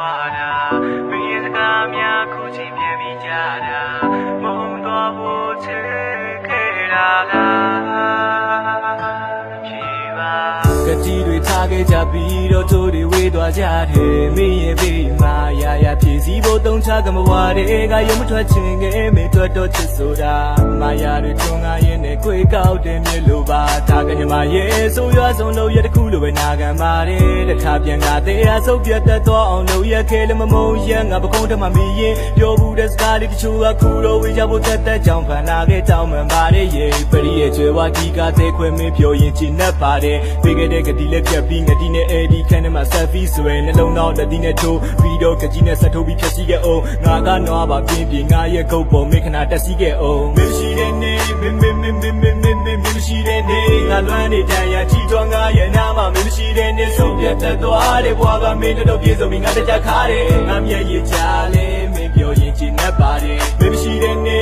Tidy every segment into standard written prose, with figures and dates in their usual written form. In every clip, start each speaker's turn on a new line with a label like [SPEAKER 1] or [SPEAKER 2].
[SPEAKER 1] သွားတာမင်းစကားများခုချိန်ပြန်ပြီးကြတာမုန်းတော့ဖို့ချစ်ခဲ့တာလားဖြေပါကတိတွေထားခဲ့ကြပြီးတော့တို့တွေဝေးသွားကြတယ်မင်းရဲ့ဘေးမှာရာဖြည့်စည်းဖို့တုံးချကမဝါတွေကရုံမထွက်ချင်ခဲ့မင်းတွေ့တော့ချစ်ဆိုတာမာယာတွေထွန်းကားရင်နဲ့ကိုယ်ကောက်တယ်မြေလိုပါထားကြမှာရဲ့ဆိုရွာဆုံးလို့ရတခုလိုပဲနာခံပါတယ်တခါပြန်လာတဲ့အားဆုပ်ပြတ်တတ်တော့အောင်လို့ရခဲလည်းမမုန်းရငါပကုံးထမမီရင်ပြောဘူးတဲ့စကားလေးတချို့ကခုတော့ဝေးကြဖို့တက်ကြောင်ဖန်လာခဲ့တောင်းမှန်ပါတယ်ရဲ့ပရိရဲ့ကျွဲဝါဒီကတဲ့ခွဲမင်းပြောရင်ချင်နှက်ပါတယ်ပေးခဲ့တဲ့ကတိလည်းဖြတ်ပြီးငတိနဲ့အဲ့ဒီခန်းထဲမှာဆက်ပြီးဆွဲနှလုံးသားတတိနဲ့ထိုးပြီးတော့ကကြီးနဲ့ဆက်ထိုးပြီးဖြတ်စီခဲ့အောင်ငါကနွားပါပြင်းပြင်းငါရဲ့ကုတ်ပေါ်မေခဏတက်စီခဲ့အောင်မရှိတဲ့နေမရှိတဲ့နေငါလွမ်းနေတန်ရချီတော်ငါရဲ့နာမှာမရှိတဲ့နေဆုံးပြတ်တတ်သွားတယ်ဘွားကမင်းတို့ပြေဆုံးပြီးငါတကြခါတယ်ငါမျက်ရည်ချလေမင်းပြောရင်ချင်နှက်ပါတယ်မရှိတဲ့နေ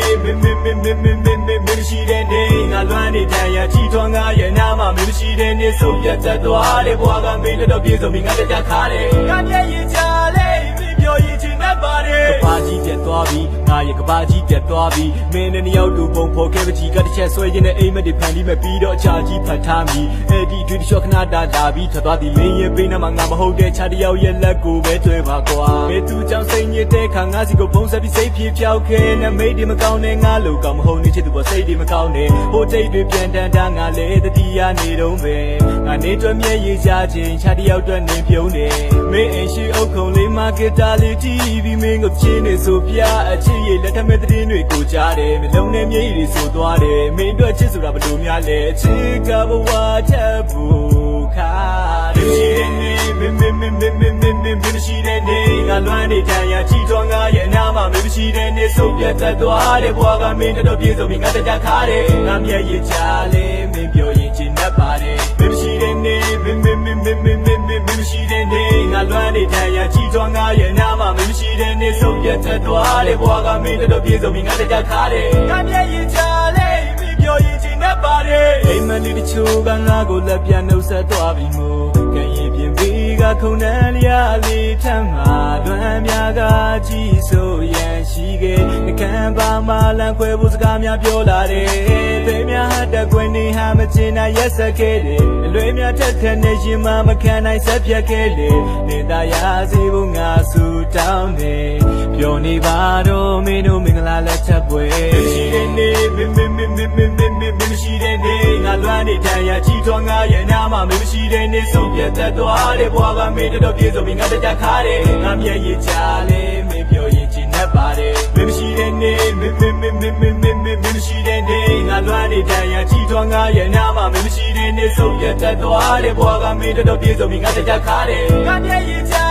[SPEAKER 1] မရှိတဲ့နေငါလွမ်းနေတန်ရချီတော်ငါရဲ့နာမှာမရှိတဲ့နေဆုံးပြတ်တတ်သွားတယ်ဘွားကမင်းတို့ပြေဆုံးပြီးငါတကြခါတယ်ငါမျက်ရည်ချလေပြောရင်ချင်နှက်ပါတယ်ကဘာကြီးပြတ်သွားပြီငါရဲ့ကဘာကြီးပြတ်သွားပြီမင်းနဲ့နှစ်ယောက်တူပုံဖော်ခဲ့ပကြီးကတစ်ချက်ဆွဲခြင်းနဲ့အိမ်မက်တွေဖန်ပြီးမဲ့ပြီးတော့အခြားကြီးဖတ်ထားမိအဲ့ဒီတွေ့တချောခဏတာလာပြီးထွက်သွားသည်လင်းရဲ့ဘေးနားမှာငါမဟုတ်တဲ့ခြားတစ်ယောက်ရဲ့လက်ကိုပဲတွေ့ပါကွာမင်းသူကြောင့်စိတ်ညစ်တဲ့ခါငါစီကိုပုံဆက်ပြီးစိတ်ပြေပြောက်ခဲနဲ့မိတ်ဒီမကောင်းနဲ့ငါလိုကောင်းမဟုတ်နေချစ်သူပေါ်စိတ်ဒီမကောင်းနဲ့ဟိုတိတ်တွေပြန်တန်းတာငါလေတတိယနေတော့ပဲငါနေတွေ့မျက်ရည်ချခြင်းခြားတစ်ယောက်တွေ့နေပြုံးနေမင်းအိမ်ရှိအုပ်ခုံလေးမှာဂီတာလေးတီးပြီးမင်းကိုချင်းနေဆိုပြအချစ်ရဲ့လက်ထမဲ့တဲ့တင်းတွေကိုကြားတယ်မလုံးနဲ့မျက်ရည်တွေဆိုသွားတယ်မင်းတို့ချစ်ဆိုတာဘယ်လိုများလဲချစ်ကဘဝထပ်ဖို့ခါမရှိတဲ့နေမရှိတဲ့နေငါလွမ်းနေတန်ရချီတော်ငါရဲ့နာမှာမရှိတဲ့နေဆုံးပြတ်တတ်သွားတယ်ဘွားကမင်းတို့ပြေဆုံးပြီးငါတကြခါတယ်ငါမျက်ရည်ချလေမင်းပြောရင်ချင်နှက်ပါတယ်မရှိတဲ့နေမရှိတဲ့နေငါလွမ်းနေတန်ရချီတော်ငါရဲ့နာမှာမရှိတဲ့နေဆုံးပြတ်တတ်သွားတယ်ဘွားကမင်းတို့ပြေဆုံးပြီးငါတကြခါတယ်ငါမျက်ရည်ချလေမင်းပြောရင်ချင်နှက်ပါတယ်အိမ်မလေးတချို့ကငါကိုလက်ပြန်နှုတ်ဆက်သွားပြီမို့ကံရင်ပြင်ပြီးကခုန်နှံလျာလေးထမ်းမှာလွမ်းများကကြည်ဆိုရန်ရှိခဲ့နှကမ်းပါမလန်ခွဲဖို့စကားများပြောလာတယ်သိများတက်ခွင်းနေဟာမချင်နိုင်ရက်ဆက်ခဲ့တယ်အလွေများထက်ထက်နဲ့ရင်မမခံနိုင်ဆက်ပြတ်ခဲ့လေနေတာရစီဖို့ငါဆူတောင်းနေပြောနေပါတော့မင်းတို့မင်္ဂလာလက်ချက်ပွဲရှိတဲ့နေမရှိတဲ့နေငါလွမ်းနေတန်ရချီတော်ငါရဲ့နာမှာမရှိတဲ့နေဆုံးပြတ်တတ်သွားတယ်ဘွားကမင်းတို့ပြေဆုံးပြီးငါတကြခါတယ်ငါမျက်ရည်ချလေမင်းပြောရင်ချင်နှက်ပါတယ်မရှိတဲ့နေမရှိတဲ့နေငါလွမ်းနေတန်ရချီတော်ငါရဲ့နာမှာမရှိတဲ့နေဆုံးပြတ်တတ်သွားတယ်ဘွားကမင်းတို့ပြေဆုံးပြီးငါတကြခါတယ်ငါမျက်ရည်ချ